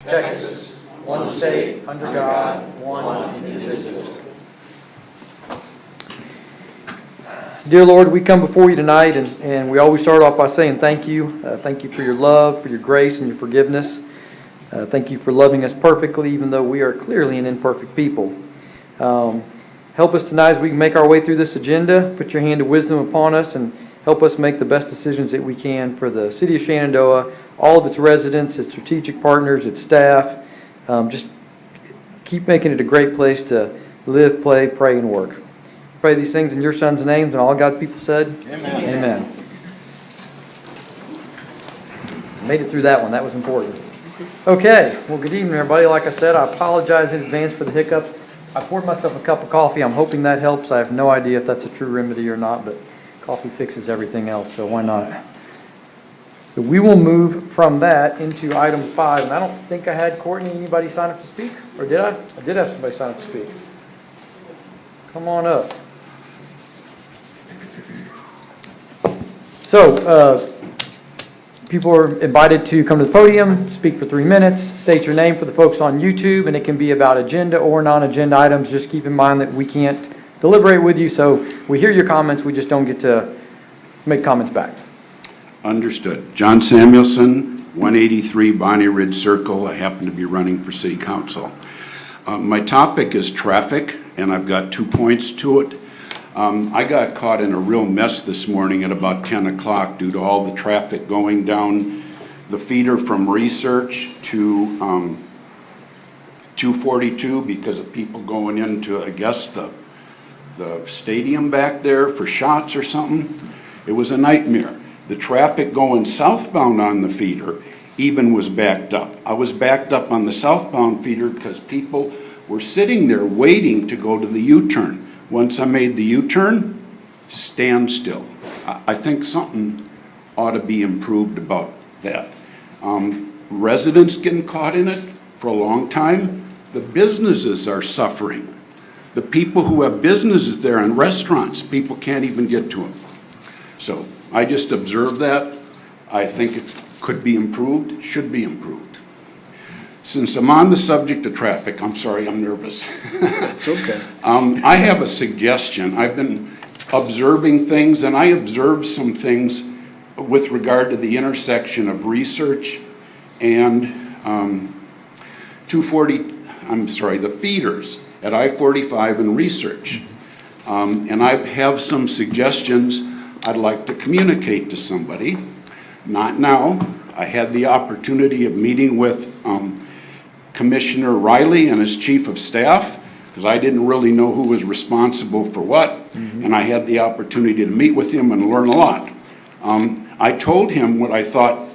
Texas, one state, under God, one indivisible. Dear Lord, we come before you tonight, and we always start off by saying thank you. Thank you for your love, for your grace, and your forgiveness. Thank you for loving us perfectly, even though we are clearly an imperfect people. Help us tonight as we make our way through this agenda. Put your hand of wisdom upon us and help us make the best decisions that we can for the city of Shenandoah, all of its residents, its strategic partners, its staff. Just keep making it a great place to live, play, pray, and work. Pray these things in your Son's names, and all God's people said, Amen. Amen. Made it through that one. That was important. Okay. Well, good evening, everybody. Like I said, I apologize in advance for the hiccups. I poured myself a cup of coffee. I'm hoping that helps. I have no idea if that's a true remedy or not, but coffee fixes everything else, so why not? So we will move from that into item 5. And I don't think I had Courtney, anybody sign up to speak? Or did I? I did have somebody sign up to speak. Come on up. So, people are invited to come to the podium, speak for 3 minutes, state your name for the folks on YouTube, and it can be about agenda or non-agenda items. Just keep in mind that we can't deliberate with you, so we hear your comments, we just don't get to make comments back. Understood. John Samuelson, 183 Bonnie Ridge Circle. I happen to be running for City Council. My topic is traffic, and I've got 2 points to it. I got caught in a real mess this morning at about 10 o'clock due to all the traffic going down the feeder from Research to 242 because of people going into, I guess, the stadium back there for shots or something. It was a nightmare. The traffic going southbound on the feeder even was backed up. I was backed up on the southbound feeder because people were sitting there waiting to go to the U-turn. Once I made the U-turn, stand still. I think something ought to be improved about that. Residents getting caught in it for a long time. The businesses are suffering. The people who have businesses there and restaurants, people can't even get to them. So I just observed that. I think it could be improved, should be improved. Since I'm on the subject of traffic, I'm sorry, I'm nervous. It's okay. I have a suggestion. I've been observing things, and I observed some things with regard to the intersection of Research and the feeders at I-45 and Research. And I have some suggestions I'd like to communicate to somebody. Not now. I had the opportunity of meeting with Commissioner Riley and his chief of staff, because I didn't really know who was responsible for what, and I had the opportunity to meet with him and learn a lot. I told him what I thought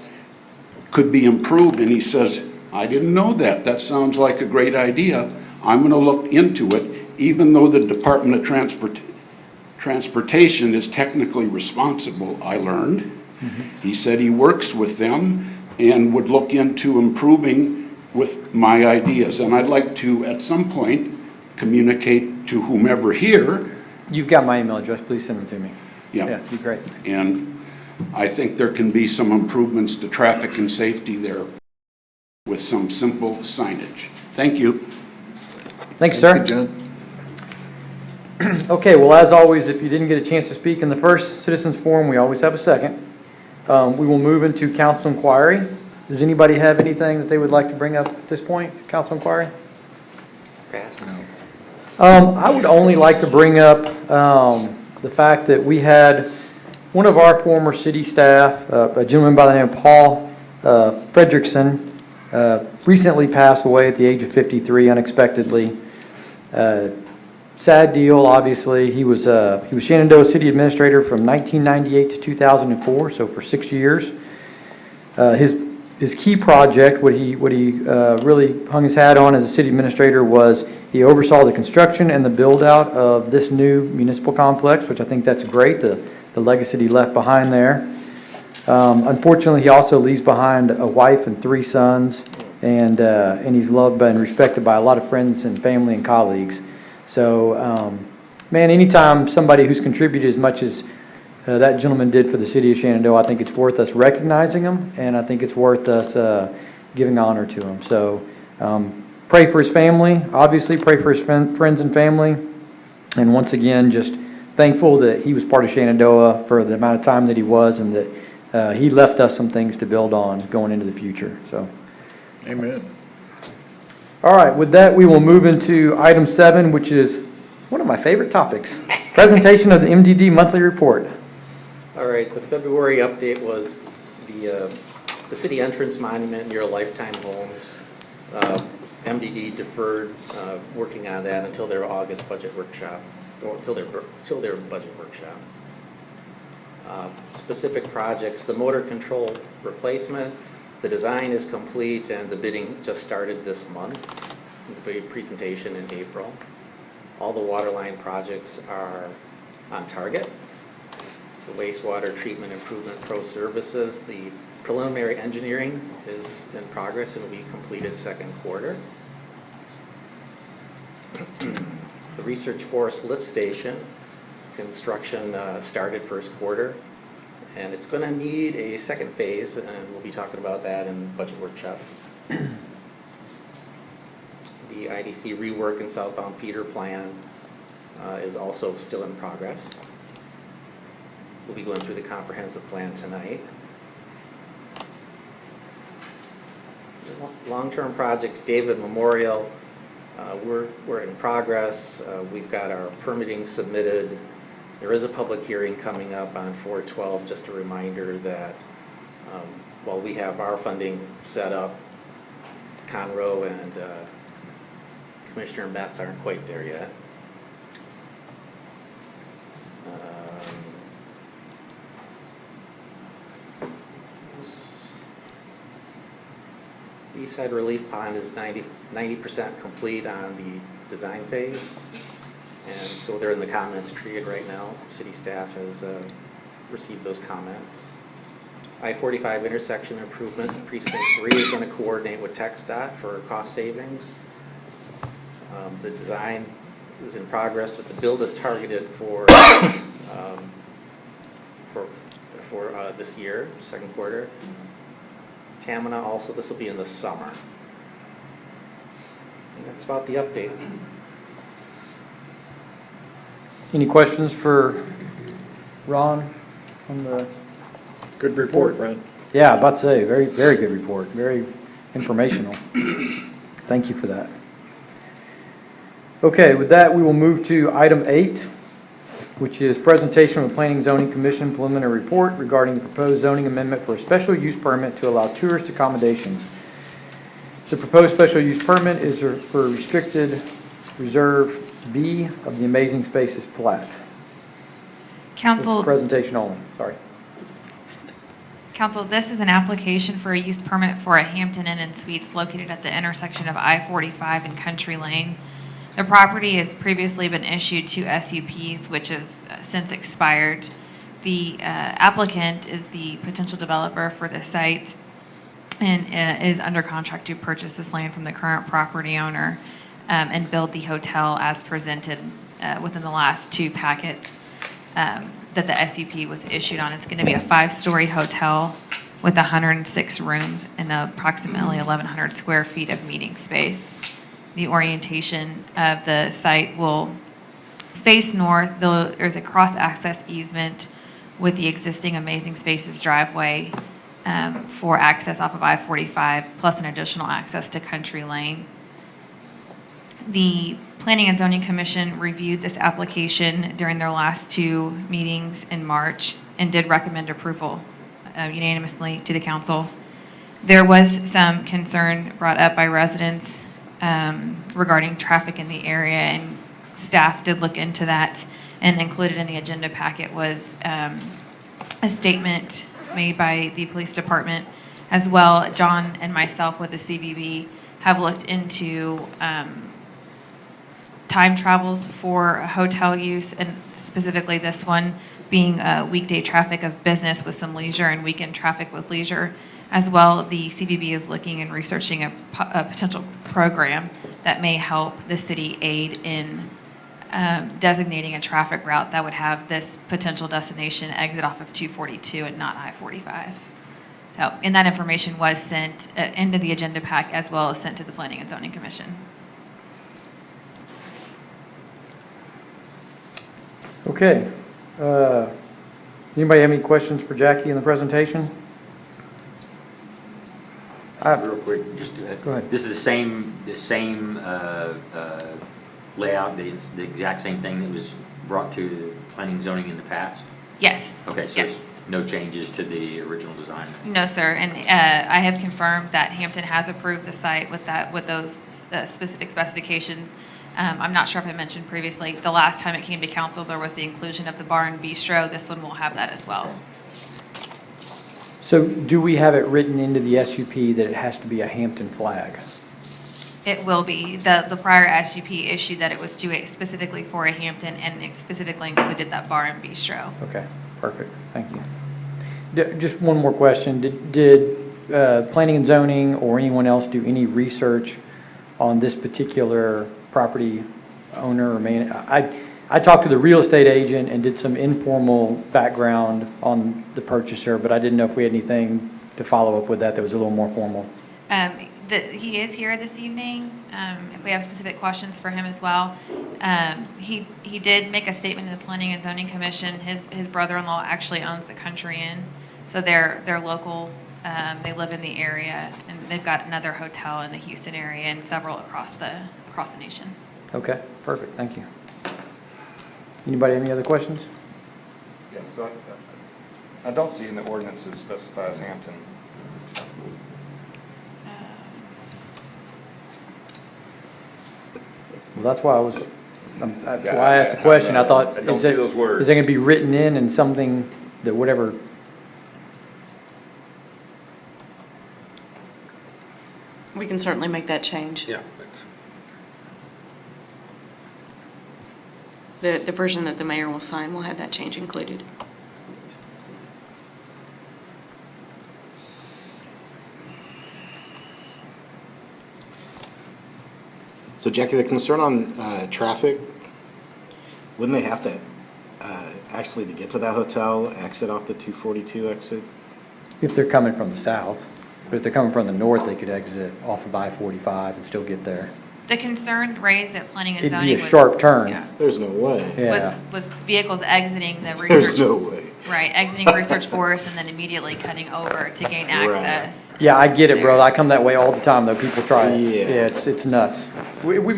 could be improved, and he says, I didn't know that. That sounds like a great idea. I'm going to look into it, even though the Department of Transportation is technically responsible, I learned. He said he works with them and would look into improving with my ideas. And I'd like to, at some point, communicate to whomever here. You've got my email address. Please send them to me. Yeah. Yeah, be great. And I think there can be some improvements to traffic and safety there with some simple signage. Thank you. Thanks, sir. Thank you, John. Okay, well, as always, if you didn't get a chance to speak in the first citizens forum, we always have a second. We will move into council inquiry. Does anybody have anything that they would like to bring up at this point, council inquiry? Pass. I would only like to bring up the fact that we had one of our former city staff, a gentleman by the name of Paul Fredrickson, recently passed away at the age of 53 unexpectedly. Sad deal, obviously. He was Shenandoah City Administrator from 1998 to 2004, so for 6 years. His key project, what he really hung his hat on as a city administrator, was he oversaw the construction and the build out of this new municipal complex, which I think that's great. The legacy he left behind there. Unfortunately, he also leaves behind a wife and 3 sons, and he's loved and respected by a lot of friends and family and colleagues. So, man, anytime somebody who's contributed as much as that gentleman did for the city of Shenandoah, I think it's worth us recognizing them, and I think it's worth us giving honor to him. So pray for his family, obviously, pray for his friends and family. And once again, just thankful that he was part of Shenandoah for the amount of time that he was, and that he left us some things to build on going into the future. So, Amen. all right, with that, we will move into item 7, which is one of my favorite topics, presentation of the MDD monthly report. All right, the February update was the city entrance monument near Lifetime Homes. MDD deferred working on that until their August budget workshop, or until their budget workshop. Specific projects, the motor control replacement, the design is complete and the bidding just started this month. The presentation in April. All the water line projects are on target. The wastewater treatment improvement pro services, the preliminary engineering is in progress and will be completed second quarter. The Research Forest lift station construction started first quarter, and it's going to need a second phase, and we'll be talking about that in budget workshop. The IDC rework and southbound feeder plan is also still in progress. We'll be going through the comprehensive plan tonight. Long-term projects, David Memorial, we're in progress. We've got our permitting submitted. There is a public hearing coming up on 4/12. Just a reminder that while we have our funding set up, Conroe and Commissioner Metz aren't quite there yet. The East Side Relief Pond is 90% complete on the design phase, and so they're in the comments period right now. City staff has received those comments. I-45 intersection improvement, Precinct 3 is going to coordinate with TxDOT for cost savings. The design is in progress, but the build is targeted for this year, second quarter. Tamina also, this will be in the summer. And that's about the update. Any questions for Ron on the? Good report, Ron. Yeah, about to say, very, very good report, very informational. Thank you for that. Okay, with that, we will move to item 8, which is presentation of the Planning and Zoning Commission preliminary report regarding the proposed zoning amendment for a special use permit to allow tourist accommodations. The proposed special use permit is for restricted reserve B of the Amazing Spaces plat. Council, This is presentation only, sorry. Council, this is an application for a use permit for a Hampton Inn and Suites located at the intersection of I-45 and Country Lane. The property has previously been issued 2 SUPs, which have since expired. The applicant is the potential developer for the site and is under contract to purchase this land from the current property owner and build the hotel as presented within the last 2 packets that the SUP was issued on. It's going to be a 5-story hotel with 106 rooms and approximately 1,100 square feet of meeting space. The orientation of the site will face north. There's a cross-access easement with the existing Amazing Spaces driveway for access off of I-45, plus an additional access to Country Lane. The Planning and Zoning Commission reviewed this application during their last 2 meetings in March and did recommend approval unanimously to the council. There was some concern brought up by residents regarding traffic in the area, and staff did look into that, and included in the agenda packet was a statement made by the police department. As well, John and myself with the CVB have looked into time travels for hotel use, and specifically this one being weekday traffic of business with some leisure and weekend traffic with leisure. As well, the CVB is looking and researching a potential program that may help the city aid in designating a traffic route that would have this potential destination exit off of 242 and not I-45. So, and that information was sent into the agenda pack as well as sent to the Planning and Zoning Commission. Okay. Anybody have any questions for Jackie in the presentation? Real quick, just Go ahead. This is the same layout, the exact same thing that was brought to planning and zoning in the past? Yes. Okay, so Yes. there's no changes to the original design? No, sir, and I have confirmed that Hampton has approved the site with those specific specifications. I'm not sure if I mentioned previously, the last time it came to council, there was the inclusion of the bar and bistro. This one will have that as well. So do we have it written into the SUP that it has to be a Hampton flag? It will be. The prior SUP issued that it was specifically for a Hampton, and it specifically included that bar and bistro. Okay, perfect, thank you. Just one more question. Did Planning and Zoning or anyone else do any research on this particular property owner or man? I talked to the real estate agent and did some informal background on the purchaser, but I didn't know if we had anything to follow up with that was a little more formal. He is here this evening, if we have specific questions for him as well. He did make a statement to the Planning and Zoning Commission. His brother-in-law actually owns the Country Inn, so they're local. They live in the area, and they've got another hotel in the Houston area and several across the nation. Okay, perfect, thank you. Anybody have any other questions? Yes, so I don't see in the ordinance that specifies Hampton. Well, that's why I asked the question. I thought, I don't is see it those words. is it going to be written in something that whatever? We can certainly make that change. Yeah. The version that the mayor will sign will have that change included. So Jackie, the concern on traffic, wouldn't they have to actually, to get to that hotel, exit off the 242 exit? If they're coming from the south, but if they're coming from the north, they could exit off of I-45 and still get there. The concern raised at Planning and It'd Zoning be was... a sharp turn. Yeah, There's no way. Yeah. was vehicles exiting the research... There's no way. Right, exiting Research Forest and then immediately cutting over to gain Right. access. Yeah, I get it, bro. I come that way all the time, though. People try it. Yeah. Yeah, it's nuts. Could we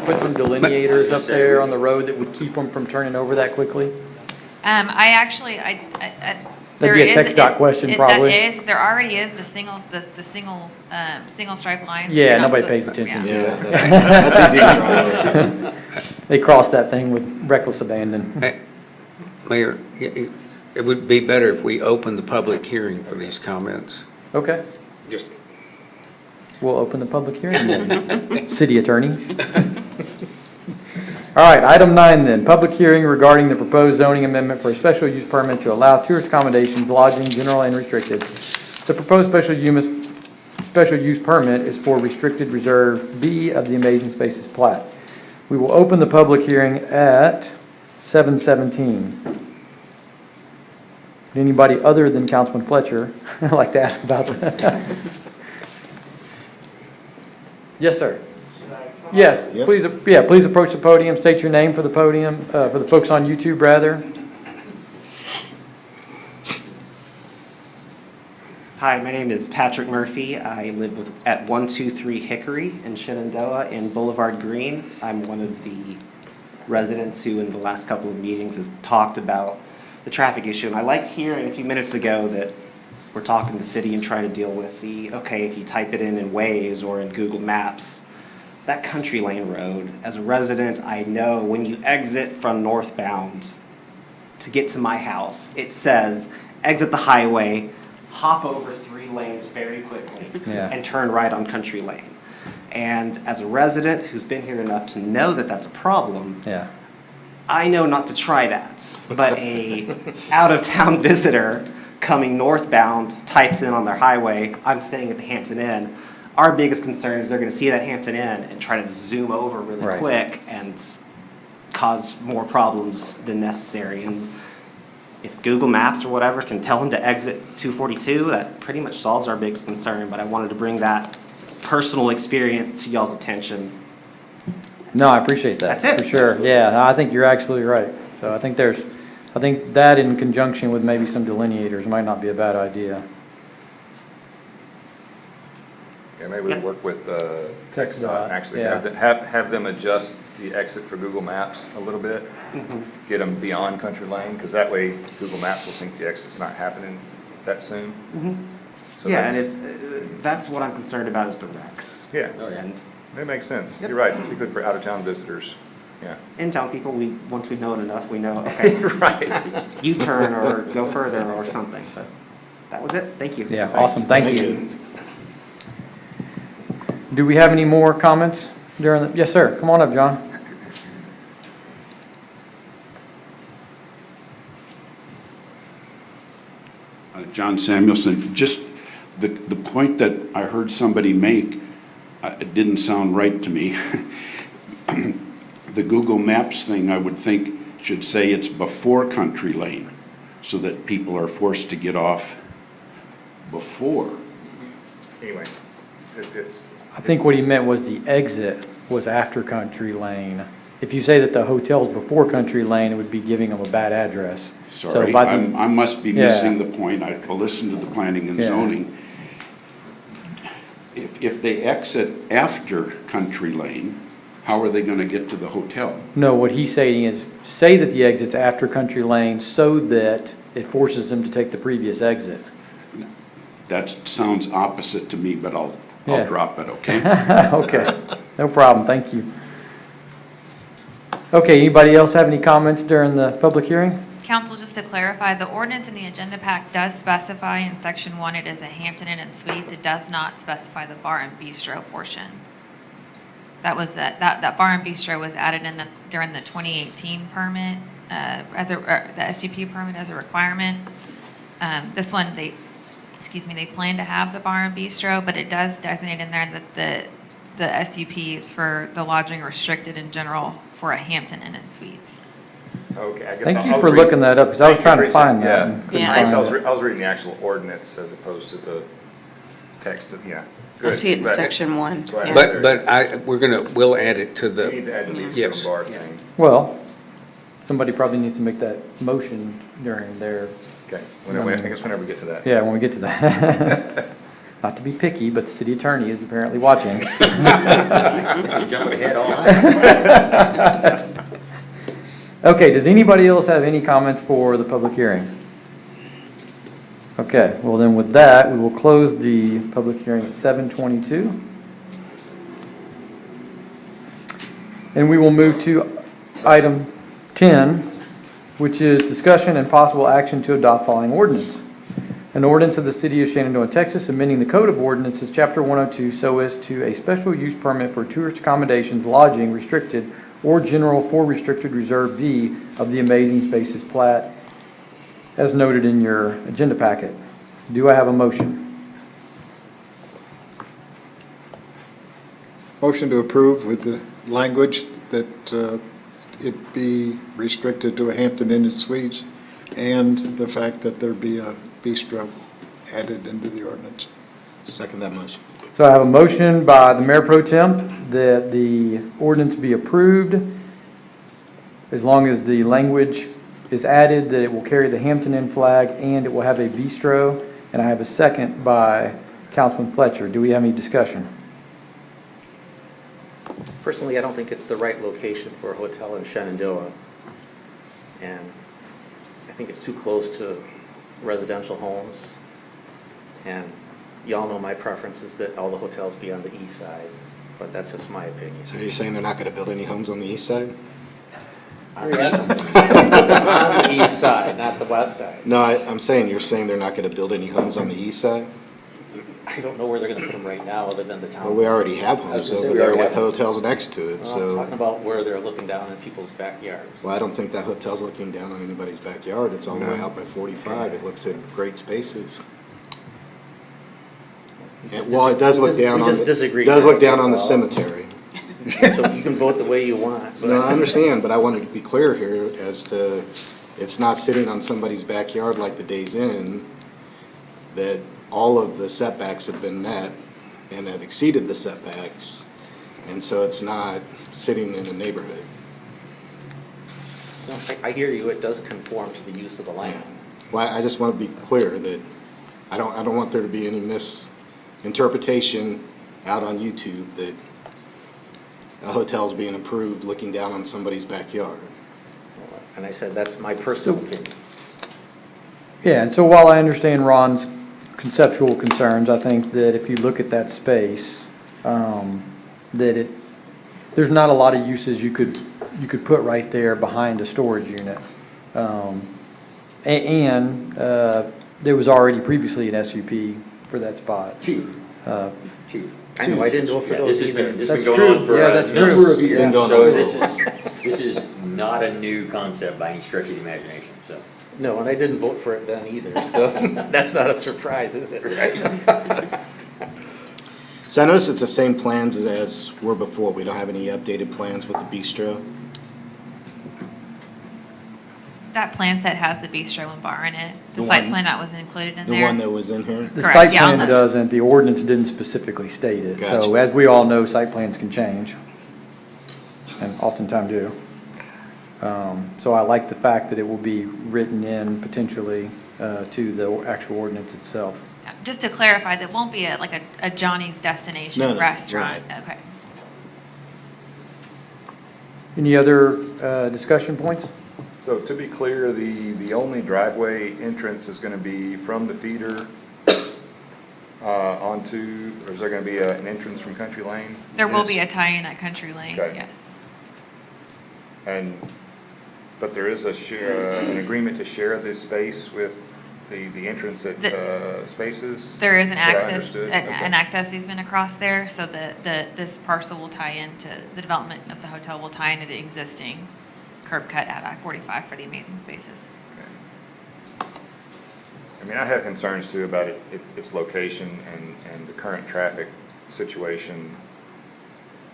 put some delineators up there on the road that would keep them from turning over that quickly? There That'd be a is- text dot question, probably. There already is the single stripe line. Yeah, You're not nobody supposed- pays attention to Yeah, it. that's easy to drive. They cross that thing with reckless abandon. Hey, Mayor, it would be better if we opened the public hearing for these comments. Okay, Just we'll open the public hearing then. City Attorney. All right, item 9 then, public hearing regarding the proposed zoning amendment for a special use permit to allow tourist accommodations, lodging, general and restricted. The proposed special use permit is for restricted reserve B of the Amazing Spaces plat. We will open the public hearing at 7:17. Would anybody other than Councilman Fletcher like to ask about that? Yes, sir. Yeah, Yep. please approach the podium, state your name for the podium, for the folks on YouTube, rather. Hi, my name is Patrick Murphy. I live at 123 Hickory in Shenandoah in Boulevard Green. I'm one of the residents who in the last couple of meetings have talked about the traffic issue. And I liked hearing a few minutes ago that we're talking to the city and trying to deal with if you type it in Waze or in Google Maps, that Country Lane Road, as a resident, I know when you exit from northbound to get to my house, it says exit the highway, hop over 3 lanes very quickly, Yeah. and turn right on Country Lane. And as a resident who's been here enough to know that that's a problem, Yeah. I know not to try that. But a out-of-town visitor coming northbound types in on their highway, I'm staying at the Hampton Inn. Our biggest concern is they're going to see that Hampton Inn and try to zoom over really Right. quick and cause more problems than necessary. And if Google Maps or whatever can tell him to exit 242, that pretty much solves our biggest concern, but I wanted to bring that personal experience to y'all's attention. No, I appreciate that. That's it. For sure. Yeah, I think you're absolutely right. So I think that in conjunction with maybe some delineators might not be a bad idea. Yeah, maybe we'll work with, TxDOT, actually yeah. have them adjust the exit for Google Maps a little bit. Get them beyond Country Lane, because that way Google Maps will think the exit's not happening that soon. So Yeah, that's- and that's what I'm concerned about is the wrecks. Yeah, And that makes sense. Yep. You're right, it'd be good for out-of-town visitors, yeah. in-town people, once we know it enough, we know, okay, Right. U-turn or go further or something, but that was it. Thank you. Yeah, awesome. Thank you. Do we have any more comments during the, yes, sir. Come on up, John. John Samuelson, just the point that I heard somebody make, it didn't sound right to me. The Google Maps thing, I would think, should say it's before Country Lane, so that people are forced to get off before. Anyway, it's, I think what he meant was the exit was after Country Lane. If you say that the hotel's before Country Lane, it would be giving them a bad address. So Sorry, by the- I must be Yeah. missing the point. I listened to the planning and Yeah. zoning. If they exit after Country Lane, how are they gonna get to the hotel? No, what he's saying is, say that the exit's after Country Lane so that it forces them to take the previous exit. That sounds opposite to me, but I'll Yeah. drop it, okay? Okay, no problem, thank you. Okay, anybody else have any comments during the public hearing? Council, just to clarify, the ordinance in the agenda pack does specify in section 1 it is a Hampton Inn and Suites. It does not specify the bar and bistro portion. That was, that bar and bistro was added in during the 2018 permit, the SUP permit as a requirement. This one, they plan to have the bar and bistro, but it does designate in there that the SUP is for the lodging restricted in general for a Hampton Inn and Suites. okay, I guess. Thank you I'll for read- looking that up, because I was Thank you, trying to Rachel. find that. Yeah. and couldn't Yeah, find I was it. I was reading the actual ordinance as opposed to the text of, yeah. I Good. see it in Glad- section 1. glad Yeah. to- But we'll add it to We need the, to add the bistro yes. bar thing. Well, somebody probably needs to make that motion during their, Okay, I guess whenever we get to that. yeah, when we get to that. Not to be picky, but the city attorney is apparently watching. You're jumping ahead all night. Okay, does anybody else have any comments for the public hearing? Okay, well then with that, we will close the public hearing at 7:22. And we will move to item 10, which is discussion and possible action to adopt following ordinance. An ordinance of the City of Shenandoah, Texas, amending the Code of Ordinances, Chapter 102, so as to a special use permit for tourist accommodations, lodging, restricted, or general for restricted Reserve B of the Amazing Spaces plat, as noted in your agenda packet. Do I have a motion? Motion to approve with the language that it be restricted to a Hampton Inn and Suites, and the fact that there be a bistro added into the ordinance. Second that motion. So I have a motion by the Mayor Pro Tem that the ordinance be approved as long as the language is added that it will carry the Hampton Inn flag and it will have a bistro. And I have a second by Councilman Fletcher. Do we have any discussion? Personally, I don't think it's the right location for a hotel in Shenandoah. And I think it's too close to residential homes. And y'all know my preference is that all the hotels be on the east side, but that's just my opinion. So you're saying they're not going to build any homes on the east side? On the east side, not the west side. No, I'm saying, you're saying they're not going to build any homes on the east side? I don't know where they're gonna put them right now, other than the town. Well, we already have I was homes gonna say over we there already with have- hotels next to it, Well, I'm talking so. about where they're looking down in people's backyards. Well, I don't think that hotel's looking down on anybody's backyard. It's all the way out by 45. It looks at great spaces. Well, it does look down We on, just disagree. does look down on the That's all. cemetery. You can vote the way you want, but. No, I understand, but I want to be clear here as to it's not sitting on somebody's backyard like the Days Inn, that all of the setbacks have been met and have exceeded the setbacks, and so it's not sitting in a neighborhood. No, I hear you, it does conform to the use of the land. Well, I just want to be clear that I don't want there to be any misinterpretation out on YouTube that a hotel's being approved looking down on somebody's backyard. And I said, that's my personal opinion. Yeah, and so while I understand Ron's conceptual concerns, I think that if you look at that space, there's not a lot of uses you could put right there behind a storage unit. And there was already previously an SUP for that spot. Two. I know, I didn't vote for Yeah, those this has either. been That's going true. on for Yeah, a that's number true. of years. Been going So on. this is not a new concept by any stretch of the imagination, so. No, and I didn't vote for it then either, so that's not a surprise, is it, right? So I notice it's the same plans as were before. We don't have any updated plans with the bistro. That plan set has the bistro and bar in it. The The site one- plan that was included in The there. one that was in here? The Correct, site yeah. plan doesn't, the ordinance didn't specifically state it. So Gotcha. as we all know, site plans can change, and oftentimes do. So I like the fact that it will be written in potentially to the actual ordinance itself. Just to clarify, that won't be like a Johnny's Destination No, no, restaurant. right. Okay. Any other discussion points? So to be clear, the only driveway entrance is gonna be from the feeder onto, or is there gonna be an entrance from Country Lane? There will be a tie-in at Country Lane, Okay. yes. But there is an agreement to share this space with the entrance at Spaces? There is an That's what I access, understood. an Okay. an access easement across there, so this parcel will tie into, the development of the hotel will tie into the existing curb cut at I-45 for the Amazing Spaces. Okay. I mean, I have concerns too about its location and the current traffic situation.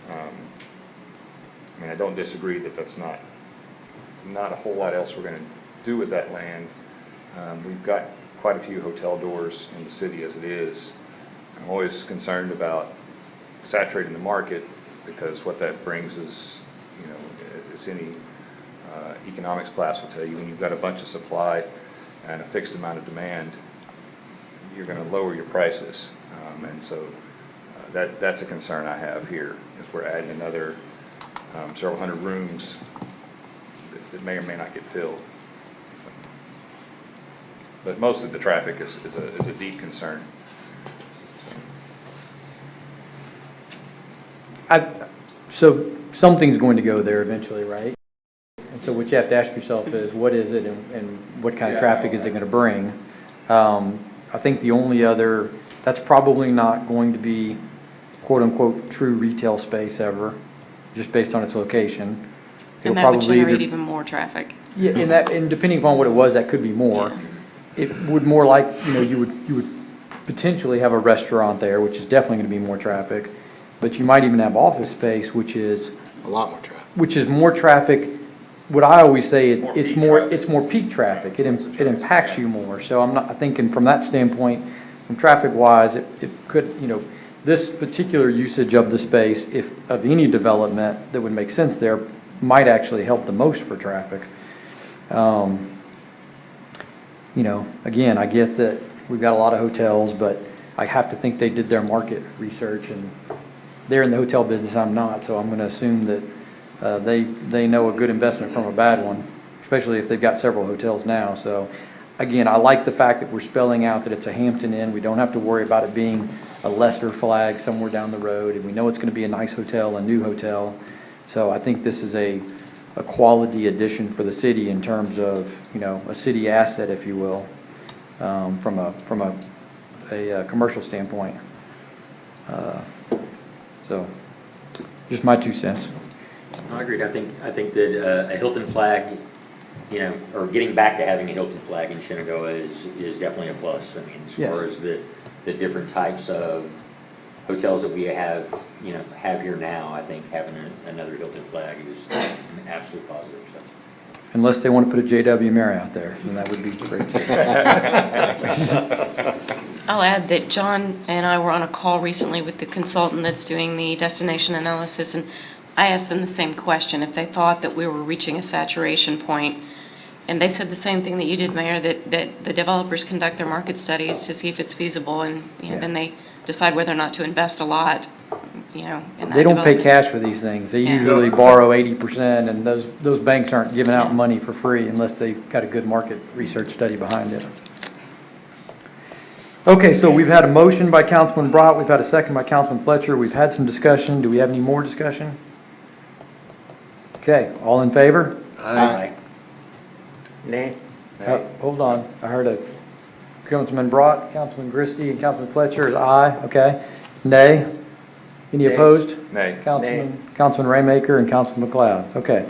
I mean, I don't disagree that that's not a whole lot else we're gonna do with that land. We've got quite a few hotel doors in the city as it is. I'm always concerned about saturating the market, because what that brings is, you know, as any economics class will tell you, when you've got a bunch of supply and a fixed amount of demand, you're gonna lower your prices. And so that's a concern I have here, is we're adding another several hundred rooms that may or may not get filled. So, but most of the traffic is a deep concern. So, So something's going to go there eventually, right? And so what you have to ask yourself is, what is it and what kind of traffic is it going to bring? I think the only other, that's probably not going to be quote-unquote true retail space ever, just based on its location. It'll And that would probably generate either- even more traffic. Yeah, and depending upon what it was, that could be more. It would more like, you would potentially have a restaurant there, which is definitely going to be more traffic. But you might even have office space, which is A lot more traffic. more traffic. What I always say, More it's peak more, traffic. it's more peak traffic. It impacts you more. So I'm not thinking from that standpoint, from traffic wise, it could, this particular usage of the space, if of any development that would make sense there, might actually help the most for traffic. Again, I get that we've got a lot of hotels, but I have to think they did their market research, and they're in the hotel business, I'm not, so I'm gonna assume that they know a good investment from a bad one, especially if they've got several hotels now. So again, I like the fact that we're spelling out that it's a Hampton Inn. We don't have to worry about it being a lesser flag somewhere down the road, and we know it's gonna be a nice hotel, a new hotel. So I think this is a quality addition for the city in terms of, a city asset, if you will, from a commercial standpoint. So, just my 2 cents. I agree. I think that a Hilton flag, or getting back to having a Hilton flag in Shenandoah is definitely a plus. I mean, as Yes. far as the different types of hotels that we have here now, I think having another Hilton flag is an absolute positive. So. Unless they want to put a JW Marriott there, then that would be great too. I'll add that John and I were on a call recently with the consultant that's doing the destination analysis, and I asked them the same question, if they thought that we were reaching a saturation point. And they said the same thing that you did, Mayor, that the developers conduct their market studies to see if it's feasible, and then they decide whether or not to invest a lot, in that They don't pay development. cash for these things. They Yeah. usually borrow 80%, and those banks aren't giving out money for free unless they've got a good market research study behind it. Okay, so we've had a motion by Councilman Brought, we've had a second by Councilman Fletcher, we've had some discussion. Do we have any more discussion? Okay, all in favor? Aye. Nay? Hold on, I heard a Councilman Brought, Councilman Christie, and Councilman Fletcher is aye, okay. Nay? Any Nay. opposed? Nay. Councilman Raymaker and Councilman McLeod. Okay.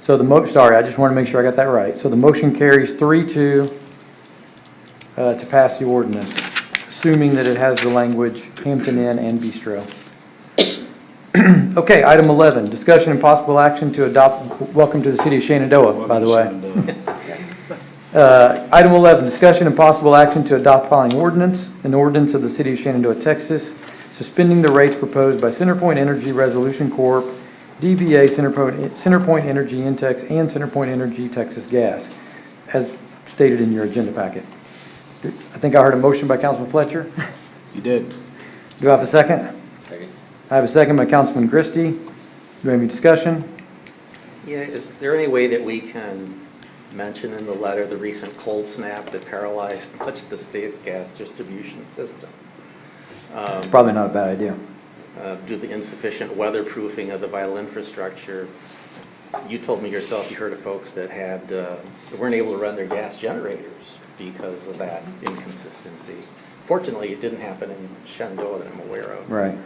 So sorry, I just want to make sure I got that right. So the motion carries 3-2 to pass the ordinance, assuming that it has the language Hampton Inn and Bistro. Okay, item 11, discussion and possible action to adopt, welcome to the city of Shenandoah, by the way. Item 11, discussion and possible action to adopt following ordinance, an ordinance of the city of Shenandoah, Texas, suspending the rates proposed by CenterPoint Energy Resolution Corp., DBA CenterPoint Energy Intex, and CenterPoint Energy Texas Gas, as stated in your agenda packet. I think I heard a motion by Councilman Fletcher. You did. Do I have a second? Second. I have a second by Councilman Christie. Do we have any discussion? Yeah, is there any way that we can mention in the letter the recent cold snap that paralyzed much of the state's gas distribution system? It's probably not a bad idea. Due to the insufficient weatherproofing of the vital infrastructure. You told me yourself, you heard of folks that weren't able to run their gas generators because of that inconsistency. Fortunately, it didn't happen in Shenandoah that I'm aware of. Right.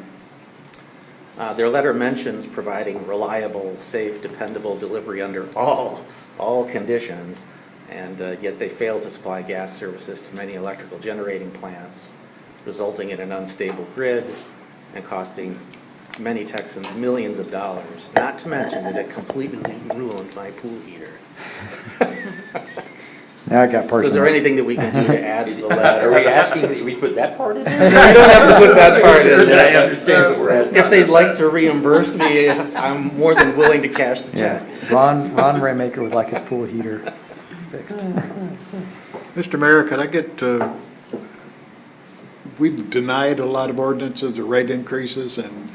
Their letter mentions providing reliable, safe, dependable delivery under all conditions, and yet they fail to supply gas services to many electrical generating plants, resulting in an unstable grid and costing many Texans millions of dollars, not to mention that it completely ruined my pool heater. Now I got So personal. is there anything that we can do to add to the Are letter? we asking that we put that part in there? No, you don't have to put that part in That I there. understand what we're asking. If they'd like to reimburse me, I'm more than willing to cash the check. Yeah. Ron Raymaker would like his pool heater fixed. Mr. Mayor, could I get, we've denied a lot of ordinances or rate increases and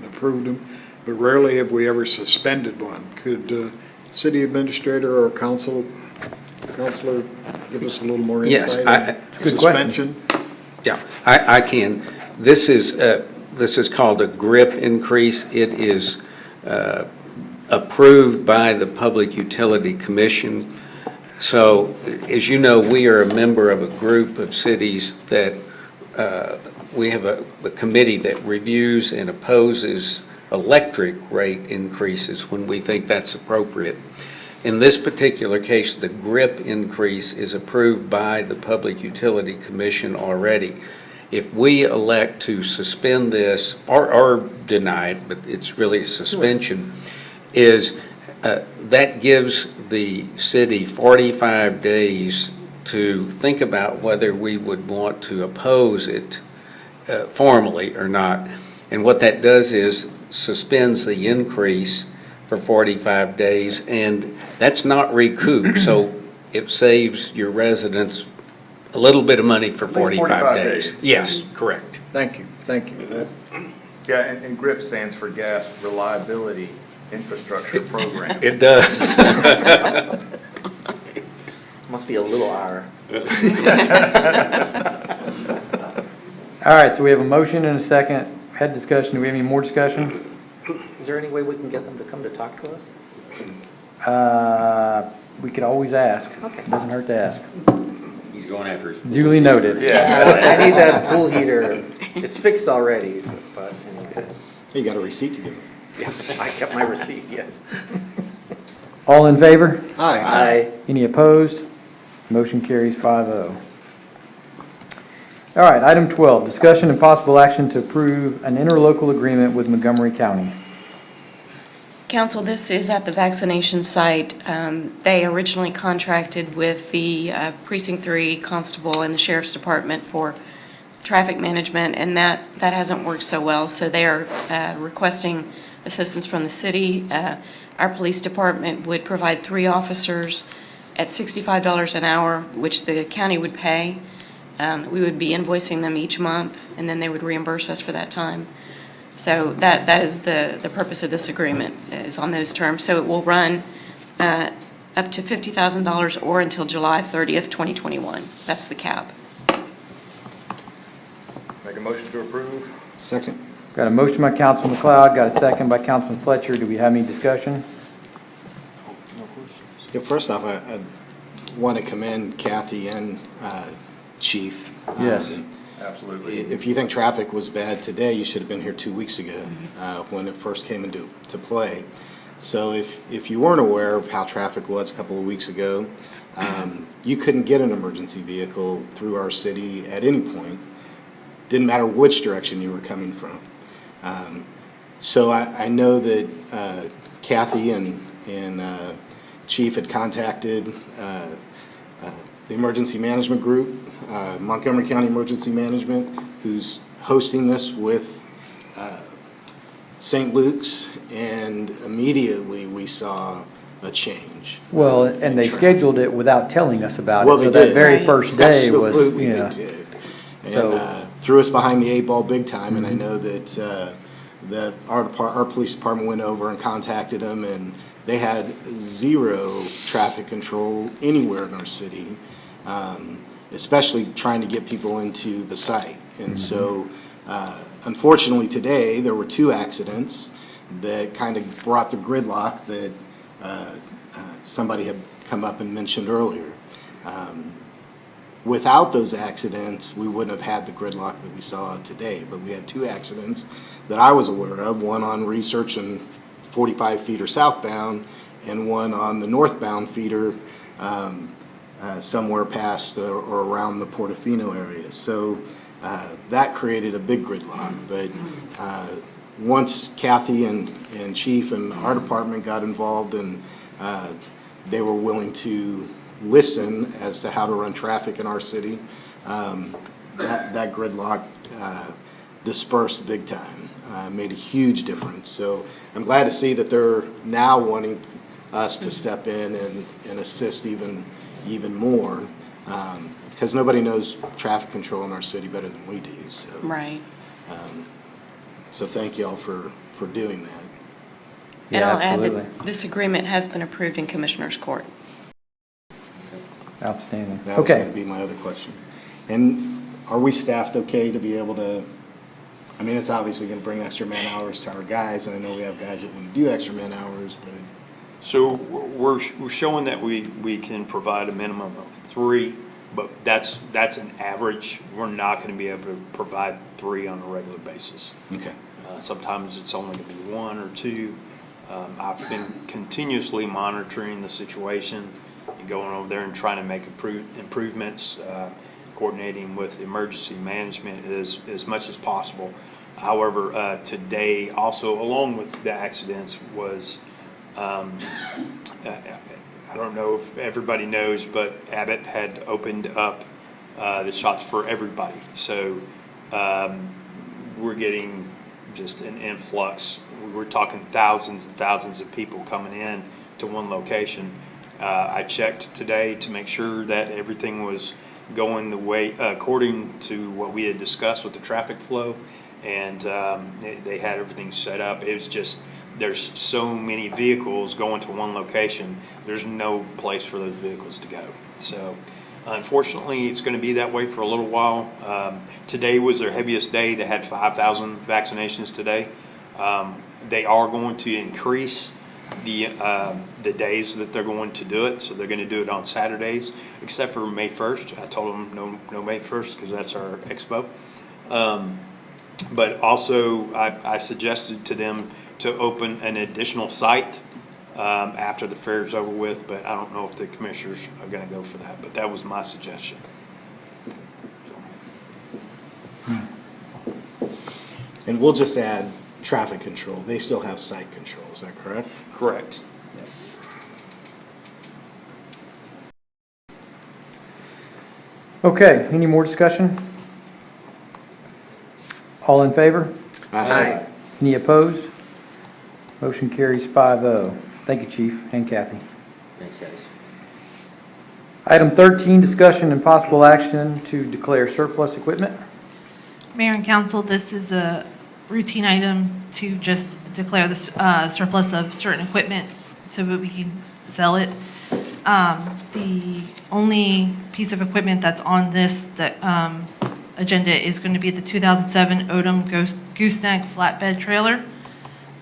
approved them, but rarely have we ever suspended one. Could city administrator or counselor give us a little more Yes, insight I- on Good question. suspension? Yeah, I can. This is called a GRIP increase. It is approved by the Public Utility Commission. So, as you know, we are a member of a group of cities that, we have a committee that reviews and opposes electric rate increases when we think that's appropriate. In this particular case, the GRIP increase is approved by the Public Utility Commission already. If we elect to suspend this, or deny it, but it's really a suspension, that gives the city 45 days to think about whether we would want to oppose it formally or not. And what that does is suspends the increase for 45 days, and that's not recouped, so it saves your residents a little bit of money for At least 45 days. days. Yes, correct. Thank you. Yeah, and GRIP stands for Gas Reliability Infrastructure Program. It does. Must be a little R. All right, so we have a motion and a second. Had discussion. Do we have any more discussion? Is there any way we can get them to come to talk to us? We could always ask. Okay. Doesn't hurt to ask. He's going after his. Duly noted. Yeah. I need that pool heater. It's fixed already, but anyway. You got a receipt to give them. Yes, I kept my receipt, yes. All in favor? Aye. Any opposed? Motion carries 5-0. All right, item 12, discussion and possible action to approve an interlocal agreement with Montgomery County. Council, this is at the vaccination site. They originally contracted with the Precinct 3 Constable and the Sheriff's Department for traffic management, and that hasn't worked so well. So they are requesting assistance from the city. Our police department would provide 3 officers at $65 an hour, which the county would pay. We would be invoicing them each month, and then they would reimburse us for that time. So that is the purpose of this agreement, is on those terms. So it will run up to $50,000 or until July 30th, 2021. That's the cap. Make a motion to approve? Second. Got a motion by Councilman McLeod, got a second by Councilman Fletcher. Do we have any discussion? Yeah, first off, I want to commend Kathy and Chief. Yes. Absolutely. If you think traffic was bad today, you should have been here 2 weeks ago when it first came into play. So if you weren't aware of how traffic was a couple of weeks ago, you couldn't get an emergency vehicle through our city at any point. Didn't matter which direction you were coming from. So I know that Kathy and Chief had contacted the Emergency Management Group, Montgomery County Emergency Management, who's hosting this with St. Luke's, and immediately we saw a change. Well, and they scheduled it without telling us about it. Well, they So that did. very first day was, Absolutely, you they know. did. So- And threw us behind the 8 ball big time, and I know that that our police department went over and contacted them, and they had 0 traffic control anywhere in our city, especially trying to get people into the site. And so, unfortunately today, there were 2 accidents that kind of brought the gridlock that somebody had come up and mentioned earlier. Without those accidents, we wouldn't have had the gridlock that we saw today, but we had 2 accidents that I was aware of, one on Research and 45 feeder southbound, and one on the northbound feeder somewhere past or around the Portofino area. So that created a big gridlock, but once Kathy and Chief and our department got involved, and they were willing to listen as to how to run traffic in our city, that gridlock dispersed big time, made a huge difference. So I'm glad to see that they're now wanting us to step in and assist even more, because nobody knows traffic control in our city better than we do. So, Right. so thank you all for doing that. And Yeah, I'll add absolutely. that this agreement has been approved in Commissioner's Court. Outstanding. That was going Okay. to be my other question. And are we staffed okay to be able to, I mean, it's obviously going to bring extra man hours to our guys, and I know we have guys that want to do extra man hours, but So we're showing that we can provide a minimum of 3, but that's an average. We're not going to be able to provide 3 on a regular basis. okay. Sometimes it's only going to be 1 or 2. I've been continuously monitoring the situation and going over there and trying to make improvements, coordinating with emergency management as much as possible. However, today also, along with the accidents, was I don't know if everybody knows, but Abbott had opened up the shots for everybody. So we're getting just an influx. We're talking thousands and thousands of people coming in to one location. I checked today to make sure that everything was going the way, according to what we had discussed with the traffic flow, and they had everything set up. It was just, there's so many vehicles going to one location, there's no place for those vehicles to go. So unfortunately, it's going to be that way for a little while. Today was their heaviest day. They had 5,000 vaccinations today. They are going to increase the days that they're going to do it, so they're going to do it on Saturdays, except for May 1st. I told them no May 1st because that's our expo. But also, I suggested to them to open an additional site after the fair's over with, but I don't know if the commissioners are going to go for that, but that was my suggestion. And we'll just add traffic control. They still have site control, is that correct? Correct. Okay, any more discussion? All in favor? Aye. Any opposed? Motion carries 5-0. Thank you, Chief and Kathy. Thanks, guys. Item 13, discussion and possible action to declare surplus equipment. Mayor and council, this is a routine item to just declare the surplus of certain equipment so that we can sell it. The only piece of equipment that's on this agenda is going to be the 2007 Odom Gooseneck flatbed trailer.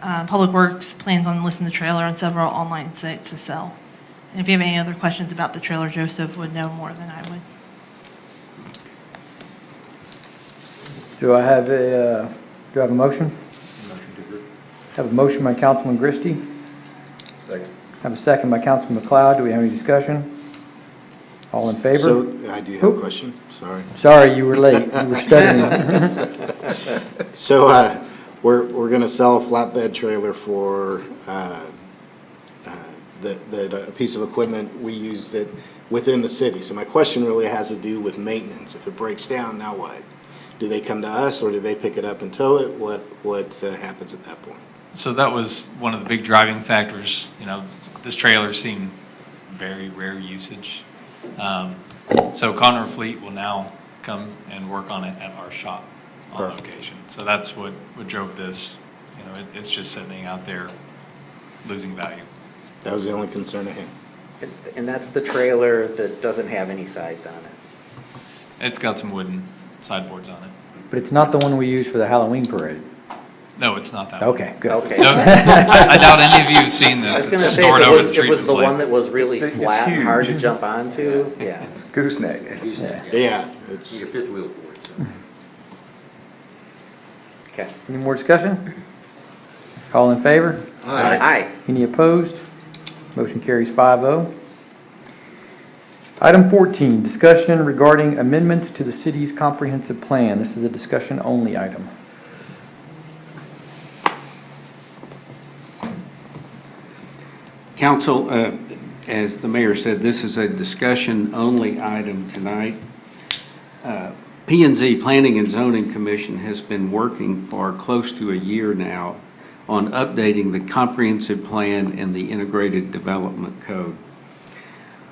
Public Works plans on listing the trailer on several online sites to sell. And if you have any other questions about the trailer, Joseph would know more than I would. Do I have a motion? Motion to approve. Have a motion by Councilman Christie. Second. Have a second by Councilman McLeod. Do we have any discussion? All in favor? So, I do have a question, sorry. Sorry, you were late. You were studying. So, we're gonna sell a flatbed trailer for, a piece of equipment we use that within the city. So my question really has to do with maintenance. If it breaks down, now what? Do they come to us, or do they pick it up and tow it? What happens at that point? So that was one of the big driving factors. You know, this trailer's seen very rare usage. So Connor Fleet will now come and work on it at our shop on location. So that's what drove this. You know, it's just sitting out there losing value. That was the only concern I had. And that's the trailer that doesn't have any sides on it. It's got some wooden sideboards on it. But it's not the one we use for the Halloween parade. No, it's not that one. Okay, good. Okay. No, I doubt any of you have seen I was this. gonna It's say, stored if over the it treatment was the one plant. that was really It's flat and hard to huge. jump onto, yeah. It's gooseneck. It's, Yeah, it's. Your fifth wheel for it, so. Okay. Any more discussion? All in favor? Aye. Any opposed? Motion carries 5-0. Item 14, discussion regarding amendments to the city's comprehensive plan. This is a discussion-only item. Council, as the mayor said, this is a discussion-only item tonight. P&Z, Planning and Zoning Commission, has been working for close to a year now on updating the comprehensive plan and the integrated development code.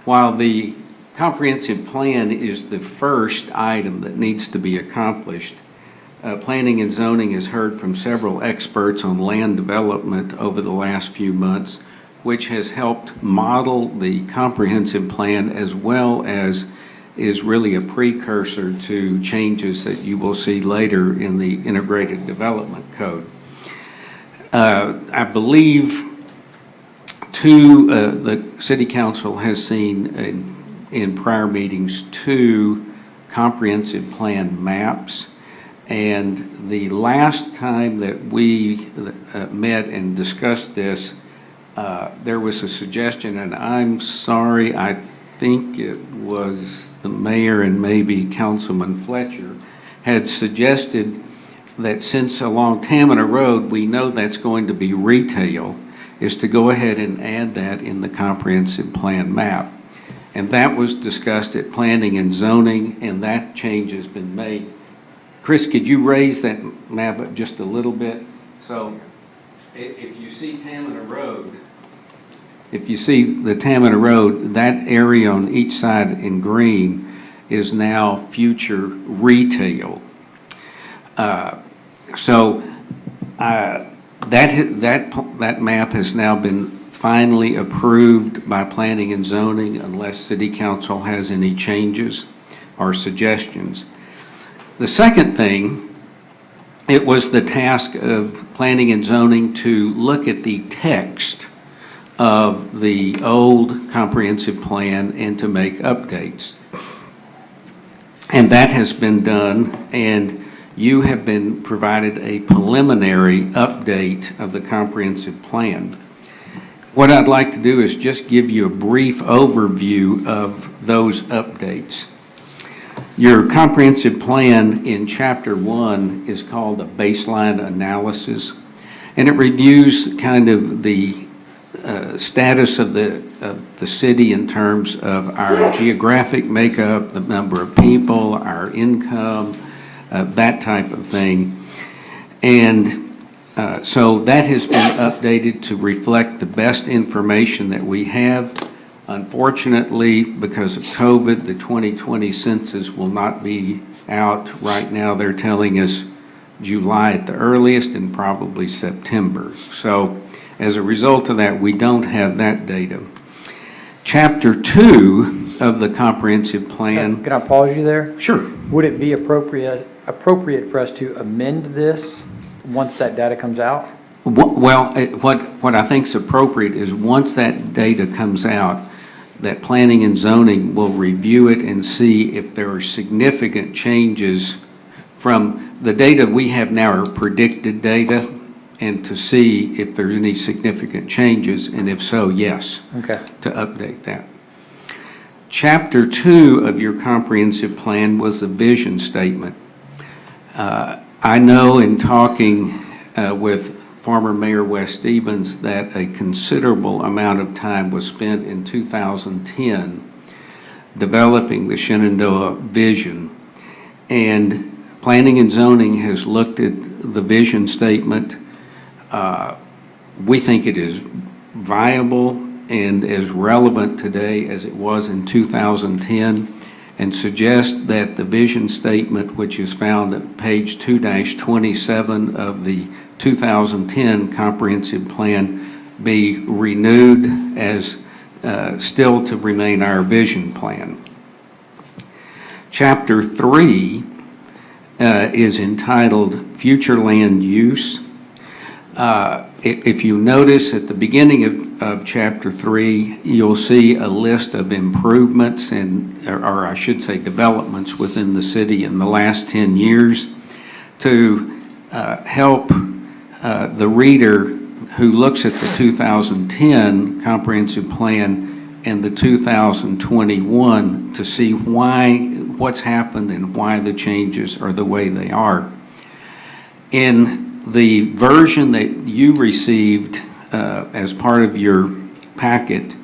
While the comprehensive plan is the first item that needs to be accomplished, Planning and Zoning has heard from several experts on land development over the last few months, which has helped model the comprehensive plan, as well as is really a precursor to changes that you will see later in the integrated development code. I believe the city council has seen in prior meetings 2 comprehensive plan maps. And the last time that we met and discussed this, there was a suggestion, and I'm sorry, I think it was the mayor and maybe Councilman Fletcher had suggested that since along Tamina Road, we know that's going to be retail, is to go ahead and add that in the comprehensive plan map. And that was discussed at Planning and Zoning, and that change has been made. Chris, could you raise that map up just a little bit? So if you see Tamina Road, if you see the Tamina Road, that area on each side in green is now future retail. That map has now been finally approved by Planning and Zoning, unless City Council has any changes or suggestions. The second thing, it was the task of Planning and Zoning to look at the text of the old comprehensive plan and to make updates. And that has been done, and you have been provided a preliminary update of the comprehensive plan. What I'd like to do is just give you a brief overview of those updates. Your comprehensive plan in Chapter 1 is called a baseline analysis. And it reviews kind of the status of the city in terms of our geographic makeup, the number of people, our income, that type of thing. And so that has been updated to reflect the best information that we have. Unfortunately, because of COVID, the 2020 census will not be out. Right now, they're telling us July at the earliest and probably September. So as a result of that, we don't have that data. Chapter 2 of the comprehensive plan. Can I pause you there? Sure. Would it be appropriate for us to amend this once that data comes out? Well, what I think is appropriate is once that data comes out, that planning and zoning will review it and see if there are significant changes from the data we have now are predicted data, and to see if there's any significant changes, and if so, yes, Okay. to update that. Chapter 2 of your comprehensive plan was the vision statement. I know in talking with former Mayor Wes Stevens that a considerable amount of time was spent in 2010 developing the Shenandoah vision. And planning and zoning has looked at the vision statement. We think it is viable and as relevant today as it was in 2010, and suggest that the vision statement, which is found at page 2-27 of the 2010 comprehensive plan, be renewed as still to remain our vision plan. Chapter 3 is entitled Future Land Use. If you notice at the beginning of Chapter 3, you'll see a list of improvements or I should say developments within the city in the last 10 years to help the reader who looks at the 2010 comprehensive plan and the 2021 to see what's happened and why the changes are the way they are. In the version that you received as part of your packet,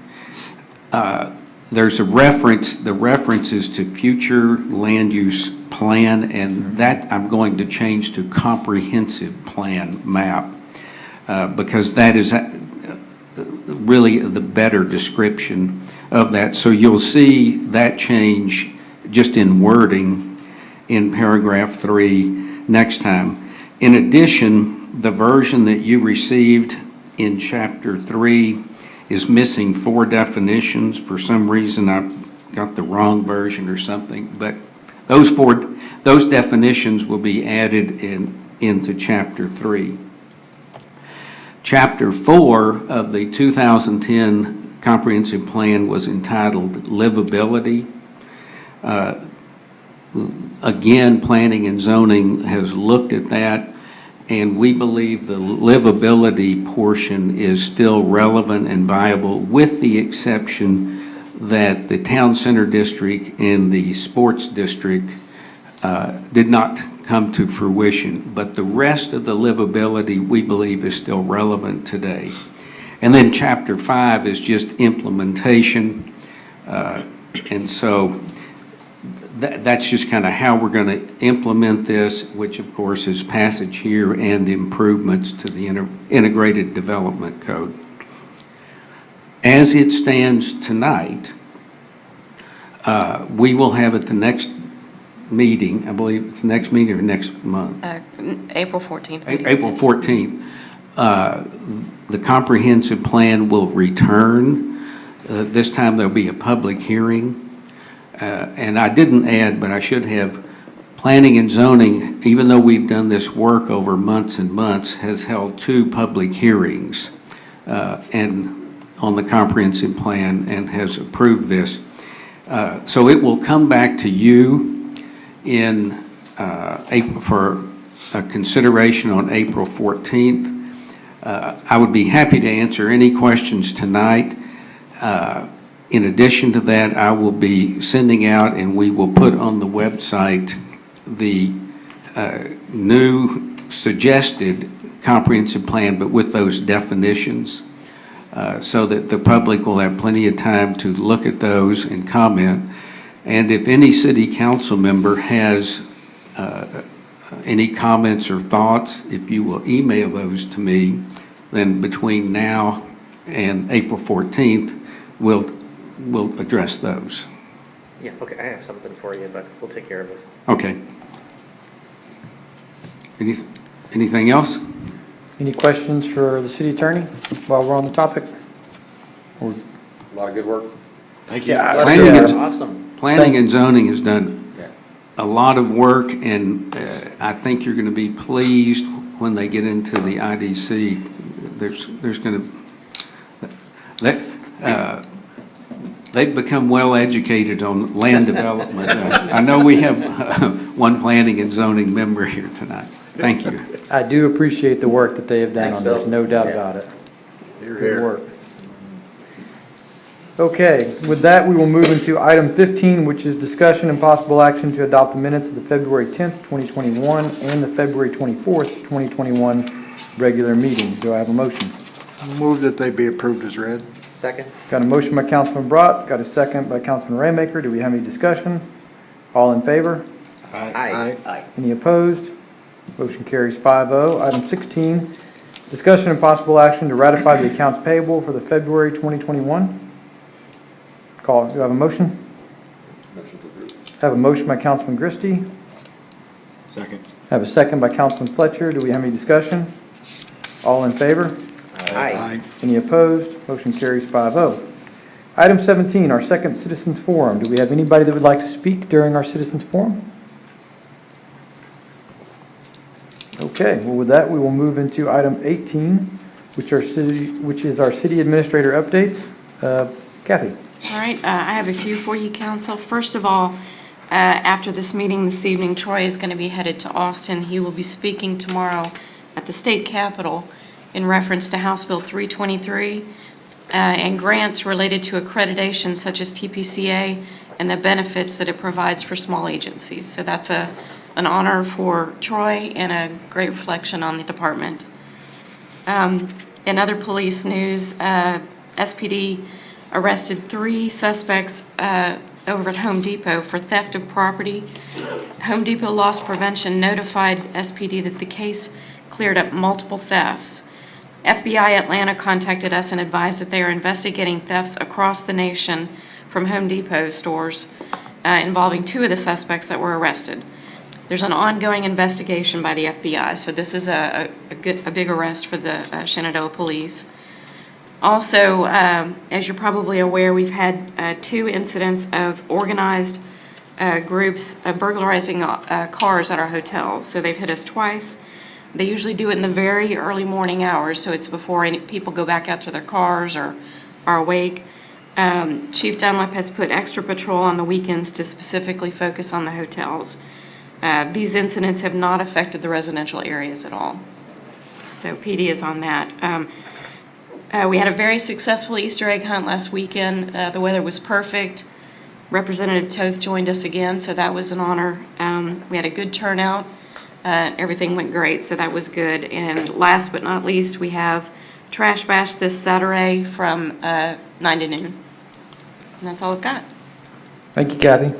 there's a reference, the reference is to future land use plan, and that I'm going to change to comprehensive plan map because that is really the better description of that. So you'll see that change just in wording in paragraph 3 next time. In addition, the version that you received in Chapter 3 is missing 4 definitions. For some reason, I got the wrong version or something, but those definitions will be added into Chapter 3. Chapter 4 of the 2010 comprehensive plan was entitled Livability. Again, planning and zoning has looked at that, and we believe the livability portion is still relevant and viable, with the exception that the town center district and the sports district did not come to fruition. But the rest of the livability, we believe, is still relevant today. And then Chapter 5 is just implementation. And so that's just kind of how we're going to implement this, which of course is passage here and improvements to the integrated development code. As it stands tonight, we will have at the next meeting, I believe it's next meeting or next month? April 14th. April 14th. The comprehensive plan will return. This time there'll be a public hearing. And I didn't add, but I should have, planning and zoning, even though we've done this work over months and months, has held 2 public hearings and on the comprehensive plan and has approved this. So it will come back to you in April for a consideration on April 14th. I would be happy to answer any questions tonight. In addition to that, I will be sending out, and we will put on the website, the new suggested comprehensive plan, but with those definitions, so that the public will have plenty of time to look at those and comment. And if any city council member has any comments or thoughts, if you will email those to me, then between now and April 14th, we'll address those. Yeah, okay, I have something for you, but we'll take care of it. Okay. Anything else? Any questions for the city attorney while we're on the topic? Or- A lot of good work. Thank you. Yeah, Planning yeah. and- Awesome. Planning and zoning has done Yeah. a lot of work, and I think you're going to be pleased when they get into the IDC. There's going to, they've become well-educated on land development. I know we have one planning and zoning member here tonight. Thank you. I do appreciate the work that they have done Thanks, on this, Bill. no doubt Yeah. about it. You're Good here. work. Okay, with that, we will move into item 15, which is discussion and possible action to adopt the minutes of the February 10th, 2021 and the February 24th, 2021 regular meetings. Do I have a motion? Move that they be approved as read. Second? Got a motion by Councilman Brott, got a second by Councilman Raymaker. Do we have any discussion? All in favor? Aye. Aye. Any opposed? Motion carries 5-0. Item 16, discussion and possible action to ratify the accounts payable for the February 2021. Call, do I have a motion? Motion to approve. Have a motion by Councilman Christie. Second. Have a second by Councilman Fletcher. Do we have any discussion? All in favor? Aye. Any opposed? Motion carries 5-0. Item 17, our second citizens forum. Do we have anybody that would like to speak during our citizens forum? Okay, well, with that, we will move into item 18, which is our city administrator updates. Kathy? All right, I have a few for you, council. First of all, after this meeting this evening, Troy is going to be headed to Austin. He will be speaking tomorrow at the state capitol in reference to House Bill 323 and grants related to accreditation such as TPCA and the benefits that it provides for small agencies. So that's an honor for Troy and a great reflection on the department. In other police news, SPD arrested 3 suspects over at Home Depot for theft of property. Home Depot Loss Prevention notified SPD that the case cleared up multiple thefts. FBI Atlanta contacted us and advised that they are investigating thefts across the nation from Home Depot stores involving 2 of the suspects that were arrested. There's an ongoing investigation by the FBI, so this is a big arrest for the Shenandoah police. Also, as you're probably aware, we've had 2 incidents of organized groups burglarizing cars at our hotels. So they've hit us twice. They usually do it in the very early morning hours, so it's before any people go back out to their cars or are awake. Chief Dunlap has put extra patrol on the weekends to specifically focus on the hotels. These incidents have not affected the residential areas at all. So PD is on that. We had a very successful Easter egg hunt last weekend. The weather was perfect. Representative Toth joined us again, so that was an honor. We had a good turnout. Everything went great, so that was good. And last but not least, we have Trash Bash this Saturday from 9 to noon. And that's all I've got. Thank you, Kathy.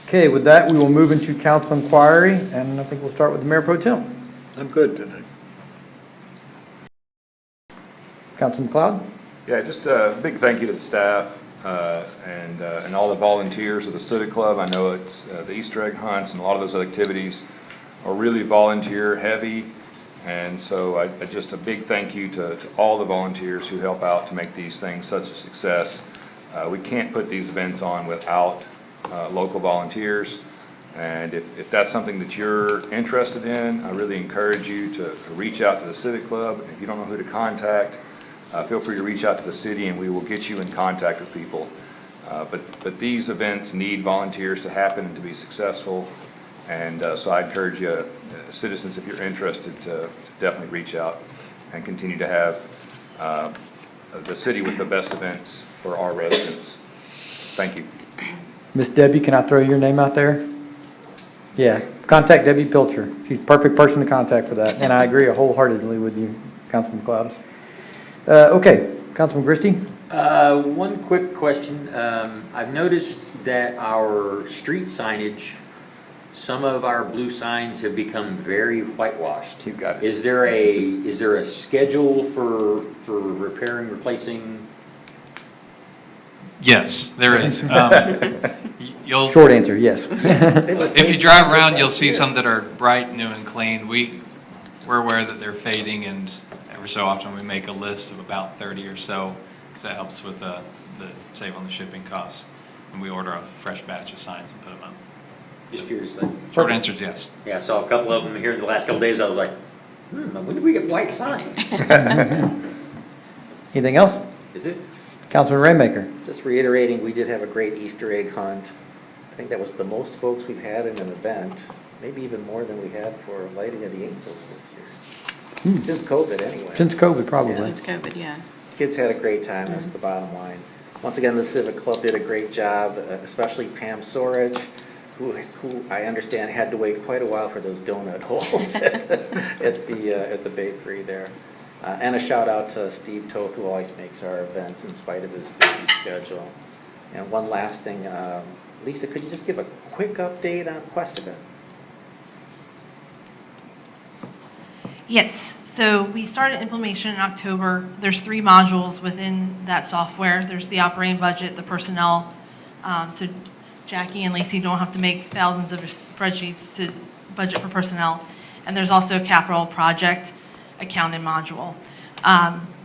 Okay, with that, we will move into council inquiry, and I think we'll start with the Mayor Pro Tem. I'm good tonight. Councilman McLeod? Yeah, just a big thank you to the staff and all the volunteers of the Civic Club. I know it's the Easter egg hunts and a lot of those activities are really volunteer heavy. And so just a big thank you to all the volunteers who help out to make these things such a success. We can't put these events on without local volunteers. And if that's something that you're interested in, I really encourage you to reach out to the Civic Club. If you don't know who to contact, feel free to reach out to the city and we will get you in contact with people. But these events need volunteers to happen and to be successful. And so I encourage you, citizens, if you're interested, to definitely reach out and continue to have the city with the best events for our residents. Thank you. Miss Debbie, can I throw your name out there? Yeah, Contact Debbie Pilcher. She's the perfect person to contact for that, and I agree wholeheartedly with you, Councilman Cloud. Okay, Councilman Christie? One quick question. I've noticed that our street signage, some of our blue signs have become very whitewashed. He's got it. Is there a schedule for repairing, replacing? Yes, there is. You'll, Short answer, yes. if you drive around, you'll see some that are bright, new, and clean. We're aware that they're fading, and every so often we make a list of about 30 or so, because that helps with the save on the shipping costs. And we order a fresh batch of signs and put them up. Just curious. Short answer is yes. Yeah, I saw a couple of them here in the last couple of days. I was like, when did we get white signs? Anything else? Is it? Councilman Rainmaker? Just reiterating, we did have a great Easter egg hunt. I think that was the most folks we've had in an event, maybe even more than we had for Lighting of the Angels this year. Since COVID, anyway. Since COVID, probably. Since COVID, yeah. Kids had a great time, that's the bottom line. Once again, the Civic Club did a great job, especially Pam Sorich, who I understand had to wait quite a while for those donut holes at the bakery there. And a shout out to Steve Toth, who always makes our events in spite of his busy schedule. And one last thing, Lisa, could you just give a quick update on Questica? Yes, so we started implementation in October. There's 3 modules within that software. There's the operating budget, the personnel. So Jackie and Lacey don't have to make thousands of spreadsheets to budget for personnel. And there's also a capital project accounting module.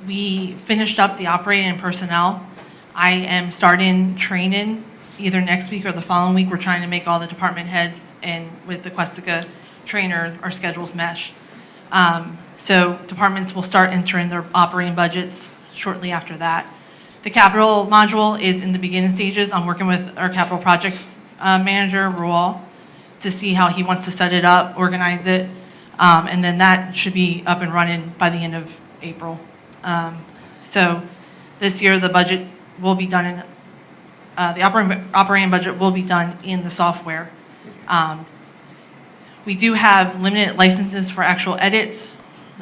We finished up the operating and personnel. I am starting training either next week or the following week. We're trying to make all the department heads and with the Questica trainer, our schedules mesh. So departments will start entering their operating budgets shortly after that. The capital module is in the beginning stages. I'm working with our capital projects manager, Rual, to see how he wants to set it up, organize it, and then that should be up and running by the end of April. So this year the budget will be done in, the operating budget will be done in the software. We do have limited licenses for actual edits,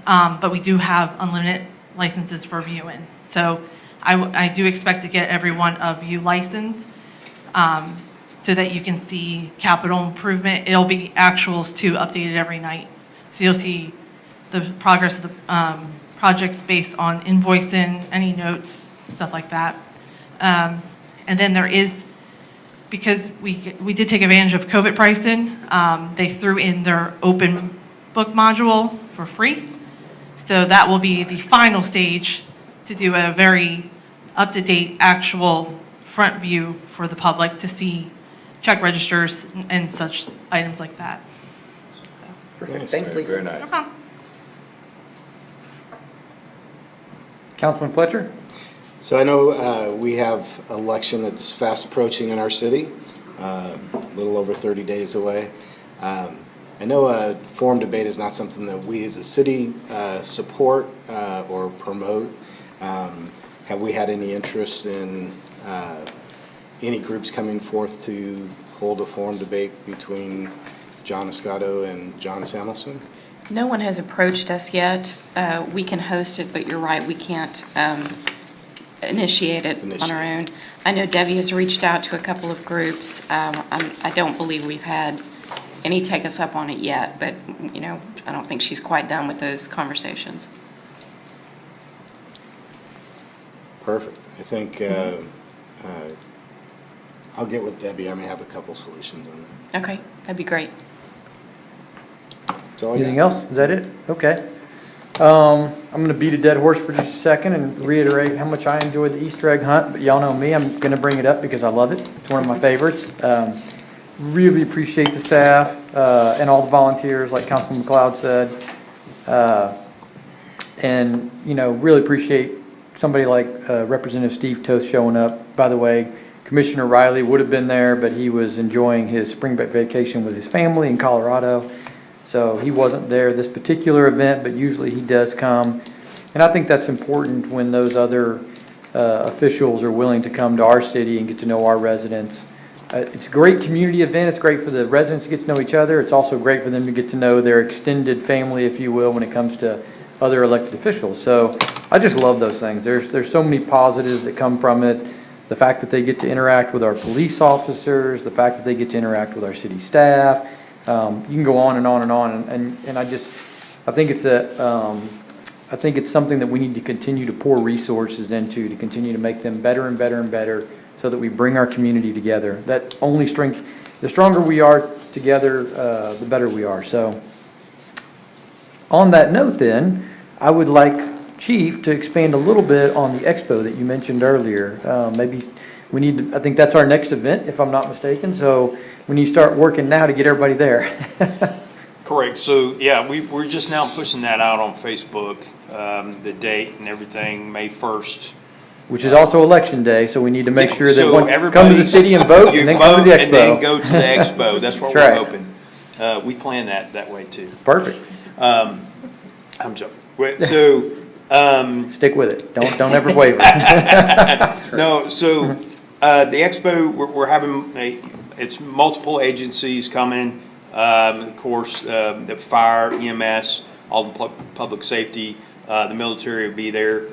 but we do have unlimited licenses for viewing. So I do expect to get every one of you licensed so that you can see capital improvement. It'll be actuals too, updated every night. So you'll see the progress of the projects based on invoicing, any notes, stuff like that. And then there is, because we did take advantage of COVID pricing, they threw in their open book module for free. So that will be the final stage to do a very up-to-date actual front view for the public to see check registers and such items like that. So. Perfect, thanks, Lisa. Very No nice. problem. Councilman Fletcher? So I know we have an election that's fast approaching in our city, a little over 30 days away. I know a forum debate is not something that we as a city support or promote. Have we had any interest in any groups coming forth to hold a forum debate between John Escato and John Samuelson? No one has approached us yet. We can host it, but you're right, we can't initiate it on our own. I know Debbie has reached out to a couple of groups. I don't believe we've had any take us up on it yet, but, you know, I don't think she's quite done with those conversations. Perfect. I think I'll get with Debbie. I may have a couple solutions on that. Okay, that'd be great. That's all I Anything got. else? Is that it? Okay. I'm going to beat a dead horse for just a second and reiterate how much I enjoyed the Easter egg hunt, but y'all know me, I'm going to bring it up because I love it. It's one of my favorites. Really appreciate the staff and all the volunteers, like Councilman McLeod said. And, you know, really appreciate somebody like Representative Steve Toth showing up. By the way, Commissioner Riley would have been there, but he was enjoying his spring break vacation with his family in Colorado. So he wasn't there this particular event, but usually he does come. And I think that's important when those other officials are willing to come to our city and get to know our residents. It's a great community event. It's great for the residents to get to know each other. It's also great for them to get to know their extended family, if you will, when it comes to other elected officials. So I just love those things. There's so many positives that come from it. The fact that they get to interact with our police officers, the fact that they get to interact with our city staff. You can go on and on and on. And I think it's something that we need to continue to pour resources into, to continue to make them better and better and better, so that we bring our community together. That only strength, the stronger we are together, the better we are. So on that note then, I would like Chief to expand a little bit on the expo that you mentioned earlier. Maybe we need to, I think that's our next event, if I'm not mistaken. So we need to start working now to get everybody there. Correct. So, yeah, we're just now pushing that out on Facebook, the date and everything, May 1st. Which is also election day, so we need to make sure that So one, come to the everybody's- city and vote, you and then come to the vote and then expo. go to the expo. That's what That's we're right. hoping. We plan that way too. Perfect. I'm joking. So, Stick with it. Don't ever waver. no, so, the expo, we're having it's multiple agencies coming. Of course, the fire, EMS, all the public safety, the military will be there.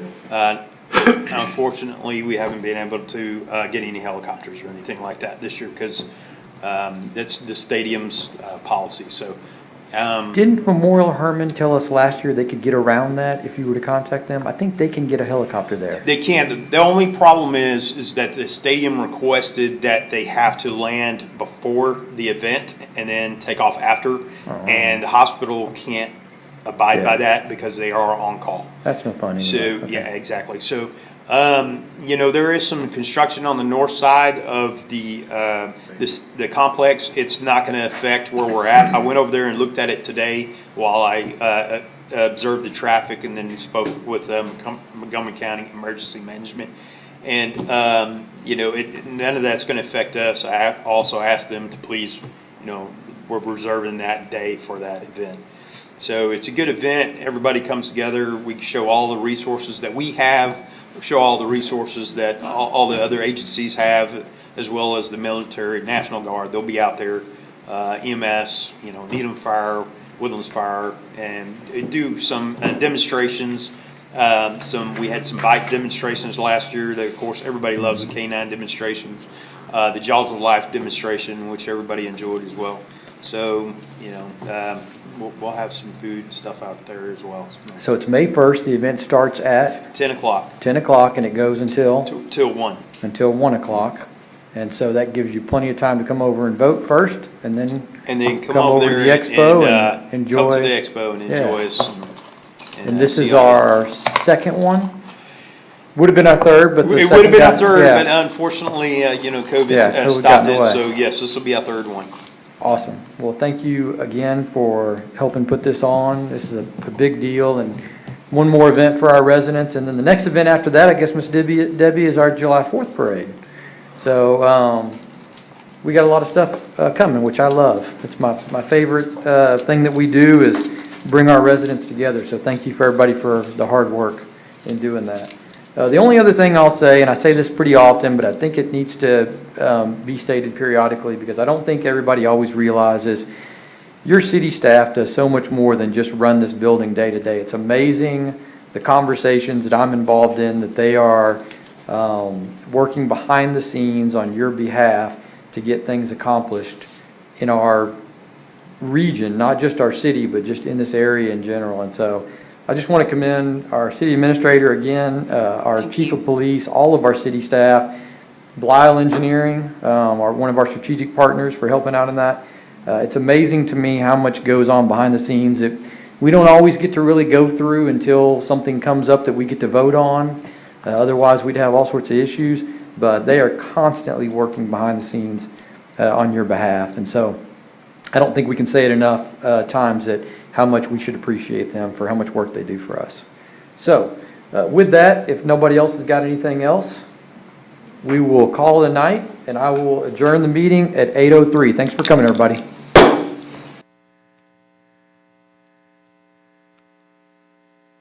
Unfortunately, we haven't been able to get any helicopters or anything like that this year because that's the stadium's policy. So, Didn't Memorial Hermann tell us last year they could get around that if you were to contact them? I think they can get a helicopter there. they can't. The only problem is that the stadium requested that they have to land before the event and then take off after, and the hospital can't abide by that because they are on call. That's no fun anyway. So, Okay. yeah, exactly. So, there is some construction on the north side of the complex. It's not going to affect where we're at. I went over there and looked at it today while I observed the traffic and then spoke with Montgomery County Emergency Management. And, none of that's going to affect us. I also asked them to please, we're reserving that day for that event. So it's a good event. Everybody comes together. We show all the resources that we have, show all the resources that all the other agencies have, as well as the military, National Guard. They'll be out there, EMS, Needham Fire, Woodlands Fire, and do some demonstrations. We had some bike demonstrations last year. Of course, everybody loves the K9 demonstrations. The Jaws of Life demonstration, which everybody enjoyed as well. So, we'll have some food and stuff out there as well. So it's May 1st. The event starts at 10 o'clock. 10 o'clock and it goes until? Till 1. Until 1 o'clock. And so that gives you plenty of time to come over and vote first, and then come over over to there the expo and enjoy. Come to the expo and enjoy some. And this is our second one? Would have been our third, but the It second would have been our got- third, yeah. but unfortunately, COVID Yeah, COVID got stopped in the it. way. So yes, this will be our third one. Awesome. Well, thank you again for helping put this on. This is a big deal, and one more event for our residents. And then the next event after that, I guess, Miss Debbie, is our July 4th parade. So we got a lot of stuff coming, which I love. It's my favorite thing that we do is bring our residents together. So thank you for everybody for the hard work in doing that. The only other thing I'll say, and I say this pretty often, but I think it needs to be stated periodically because I don't think everybody always realizes your city staff does so much more than just run this building day to day. It's amazing the conversations that I'm involved in, that they are working behind the scenes on your behalf to get things accomplished in our region, not just our city, but just in this area in general. And so I just want to commend our city administrator again, our chief of police, all of our city staff, Blyle Engineering, one of our strategic partners, for helping out in that. It's amazing to me how much goes on behind the scenes that we don't always get to really go through until something comes up that we get to vote on. Otherwise, we'd have all sorts of issues, but they are constantly working behind the scenes on your behalf. And so I don't think we can say it enough times that how much we should appreciate them for how much work they do for us. So with that, if nobody else has got anything else, we will call it a night, and I will adjourn the meeting at 8:03. Thanks for coming, everybody.